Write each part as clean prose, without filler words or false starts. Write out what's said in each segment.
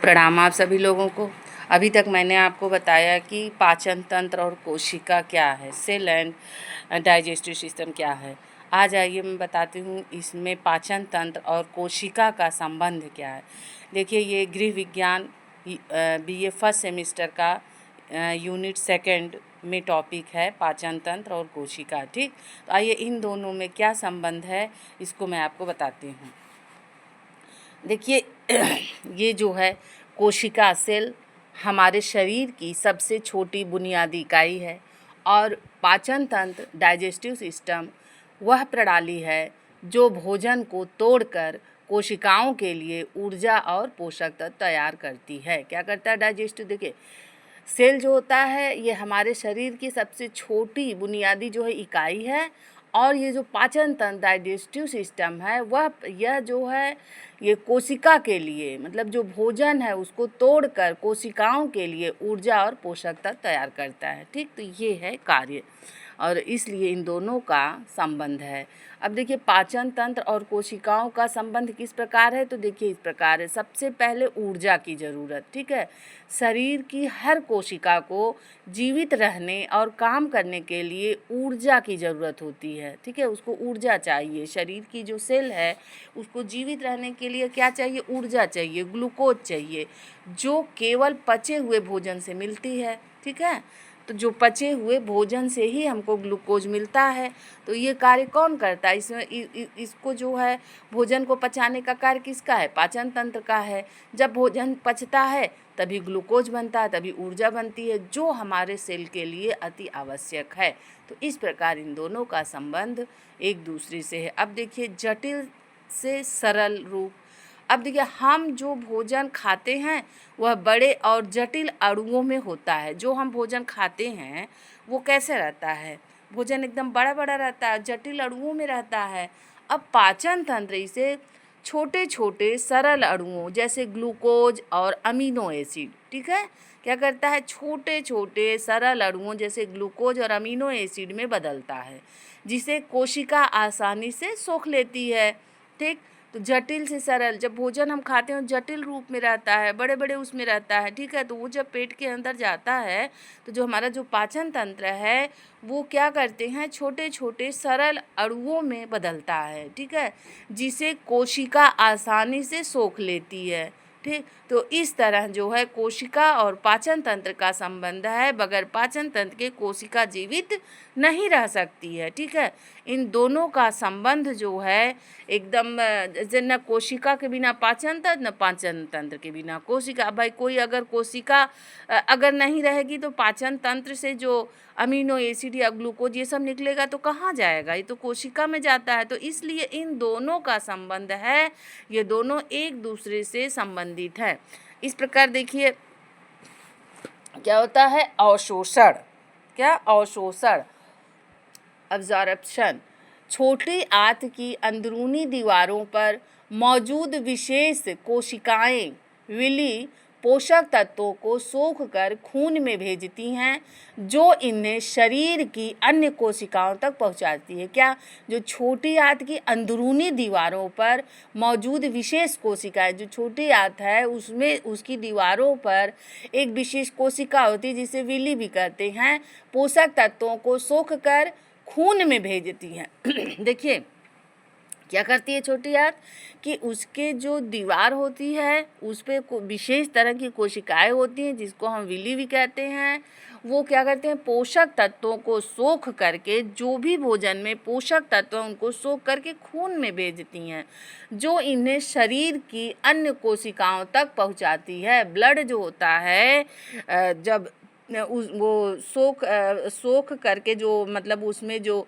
प्रणाम आप सभी लोगों को। अभी तक मैंने आपको बताया कि पाचन तंत्र और कोशिका क्या है, सेल एंड डाइजेस्टिव सिस्टम क्या है। आज आइए मैं बताती हूँ इसमें पाचन तंत्र और कोशिका का संबंध क्या है। देखिए, ये गृह विज्ञान बीए फर्स्ट सेमेस्टर का यूनिट सेकंड में टॉपिक है पाचन तंत्र और कोशिका। ठीक, तो आइए इन दोनों में क्या संबंध है इसको मैं आपको बताती हूँ। देखिए ये जो है कोशिका सेल हमारे शरीर की सबसे छोटी बुनियादी इकाई है और पाचन तंत्र डाइजेस्टिव सिस्टम वह प्रणाली है जो भोजन को तोड़कर कोशिकाओं के लिए ऊर्जा और पोषक तत्व तैयार करती है। क्या करता है डाइजेस्टिव? देखिए, सेल जो होता है ये हमारे शरीर की सबसे छोटी बुनियादी जो है इकाई है और ये जो पाचन तंत्र डाइजेस्टिव सिस्टम है यह जो है ये कोशिका के लिए, मतलब जो भोजन है उसको तोड़कर कोशिकाओं के लिए ऊर्जा और पोषक तत्व तैयार करता है। ठीक, तो ये है कार्य और इसलिए इन दोनों का संबंध है। अब देखिए, पाचन तंत्र और कोशिकाओं का संबंध किस प्रकार है, तो देखिए इस प्रकार है। सबसे पहले ऊर्जा की ज़रूरत। ठीक है, शरीर की हर कोशिका को जीवित रहने और काम करने के लिए ऊर्जा की ज़रूरत होती है। ठीक है, उसको ऊर्जा चाहिए। शरीर की जो सेल है उसको जीवित रहने के लिए क्या चाहिए? ऊर्जा चाहिए, ग्लूकोज चाहिए, जो केवल पचे हुए भोजन से मिलती है। ठीक है, तो जो पचे हुए भोजन से ही हमको ग्लूकोज मिलता है। तो ये कार्य कौन करता है? इसको जो है भोजन को पचाने का कार्य किसका है? पाचन तंत्र का है। जब भोजन पचता है तभी ग्लूकोज बनता है, तभी ऊर्जा बनती है, जो हमारे सेल के लिए अति आवश्यक है। तो इस प्रकार इन दोनों का संबंध एक दूसरे से है। अब देखिए, जटिल से सरल रूप। अब देखिए, हम जो भोजन खाते हैं वह बड़े और जटिल अणुओं में होता है। जो हम भोजन खाते हैं वो कैसे रहता है? भोजन एकदम बड़ा बड़ा रहता है, जटिल अणुओं में रहता है। अब पाचन तंत्र इसे छोटे छोटे सरल अणुओं जैसे ग्लूकोज और अमीनो एसिड, ठीक है, क्या करता है? छोटे छोटे सरल अणुओं जैसे ग्लूकोज और अमीनो एसिड में बदलता है, जिसे कोशिका आसानी से सोख लेती है। ठीक, तो जटिल से सरल, जब भोजन हम खाते हैं जटिल रूप में रहता है, बड़े बड़े उसमें रहता है। ठीक है, तो वो जब पेट के अंदर जाता है तो जो हमारा जो पाचन तंत्र है वो क्या करते हैं? छोटे छोटे सरल अणुओं में बदलता है। ठीक है, जिसे कोशिका आसानी से सोख लेती है। ठीक, तो इस तरह जो है कोशिका और पाचन तंत्र का संबंध है। बगैर पाचन तंत्र के कोशिका जीवित नहीं रह सकती है। ठीक है, इन दोनों का संबंध जो है एकदम जैसे न कोशिका के बिना पाचन तंत्र, न पाचन तंत्र के बिना कोशिका। भाई कोई अगर कोशिका अगर नहीं रहेगी तो पाचन तंत्र से जो अमीनो एसिड या ग्लूकोज ये सब निकलेगा तो कहाँ जाएगा? ये तो कोशिका में जाता है। तो इसलिए इन दोनों का संबंध है, ये दोनों एक दूसरे से संबंधित है। इस प्रकार देखिए क्या होता है? अवशोषण। क्या? अवशोषण, अब्जॉर्प्शन। छोटी आंत की अंदरूनी दीवारों पर मौजूद विशेष कोशिकाएं विली पोषक तत्वों को सोखकर खून में भेजती हैं, जो इन्हें शरीर की अन्य कोशिकाओं तक पहुंचाती है। क्या? जो छोटी आंत की अंदरूनी दीवारों पर मौजूद विशेष कोशिकाएं, जो छोटी आंत है उसमें उसकी दीवारों पर एक विशेष कोशिका होती है जिसे विली भी कहते हैं, पोषक तत्वों को सोखकर खून में भेजती हैं। देखिए क्या करती है छोटी आंत कि उसके जो दीवार होती है उस पर विशेष तरह की कोशिकाएं होती हैं जिसको हम विली भी कहते हैं। वो क्या करते हैं? पोषक तत्वों को सोख करके, जो भी भोजन में पोषक तत्व उनको सोख करके खून में भेजती हैं, जो इन्हें शरीर की अन्य कोशिकाओं तक पहुंचाती है। ब्लड जो होता है जब वो सोख करके जो, मतलब उसमें जो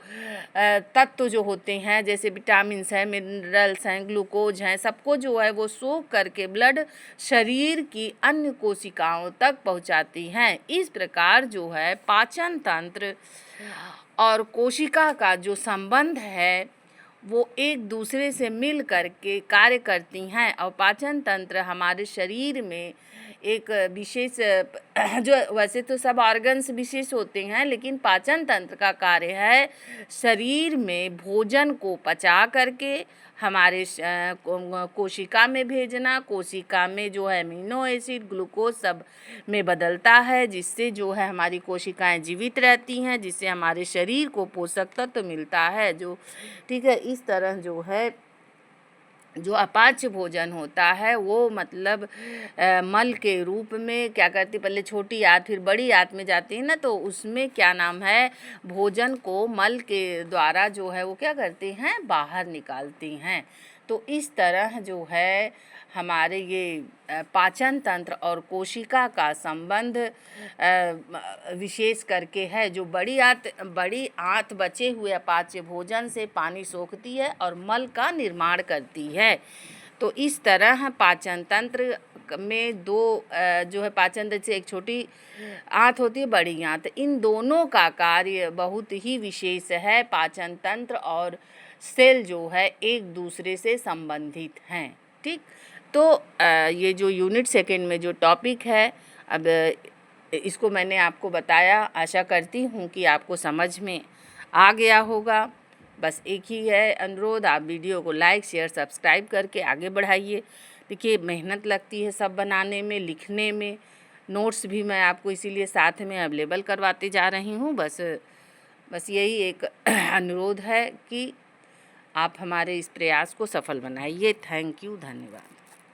तत्व जो होते हैं जैसे विटामिन्स हैं, मिनरल्स हैं, ग्लूकोज हैं, सबको जो है वो सोख करके ब्लड शरीर की अन्य कोशिकाओं तक पहुंचाती हैं। इस प्रकार जो है पाचन तंत्र और कोशिका का जो संबंध है वो एक दूसरे से मिल करके कार्य करती हैं और पाचन तंत्र हमारे शरीर में एक विशेष जो वैसे तो सब ऑर्गन्स विशेष होते हैं, लेकिन पाचन तंत्र का कार्य है शरीर में भोजन को पचा करके हमारे कोशिका में भेजना, कोशिका में जो है अमीनो एसिड, ग्लूकोज सब में बदलता है, जिससे जो है हमारी कोशिकाएं जीवित रहती हैं, जिससे हमारे शरीर को पोषक तत्व मिलता है। जो ठीक है, इस तरह जो है जो अपाच्य भोजन होता है वो मतलब मल के रूप में क्या करती, पहले छोटी आंत फिर बड़ी आंत में जाती है ना, तो उसमें क्या नाम है, भोजन को मल के द्वारा जो है वो क्या करती हैं, बाहर निकालती हैं। तो इस तरह जो है हमारे ये पाचन तंत्र और कोशिका का संबंध विशेष करके है। जो बड़ी आंत बचे हुए अपाच्य भोजन से पानी सोखती है और मल का निर्माण करती है। तो इस तरह पाचन तंत्र में दो जो है पाचन तंत्र से एक छोटी आंत होती है, बड़ी आंत, इन दोनों का कार्य बहुत ही विशेष है। पाचन तंत्र और सेल जो है एक दूसरे से संबंधित हैं। ठीक, तो ये जो यूनिट सेकेंड में जो टॉपिक है, अब इसको मैंने आपको बताया। आशा करती हूँ कि आपको समझ में आ गया होगा। बस एक ही है अनुरोध, आप वीडियो को लाइक शेयर सब्सक्राइब करके आगे बढ़ाइए। देखिए मेहनत लगती है सब बनाने में, लिखने में, नोट्स भी मैं आपको इसीलिए साथ में अवेलेबल करवाती जा रही हूँ। बस यही एक अनुरोध है कि आप हमारे इस प्रयास को सफल बनाइए। थैंक यू, धन्यवाद।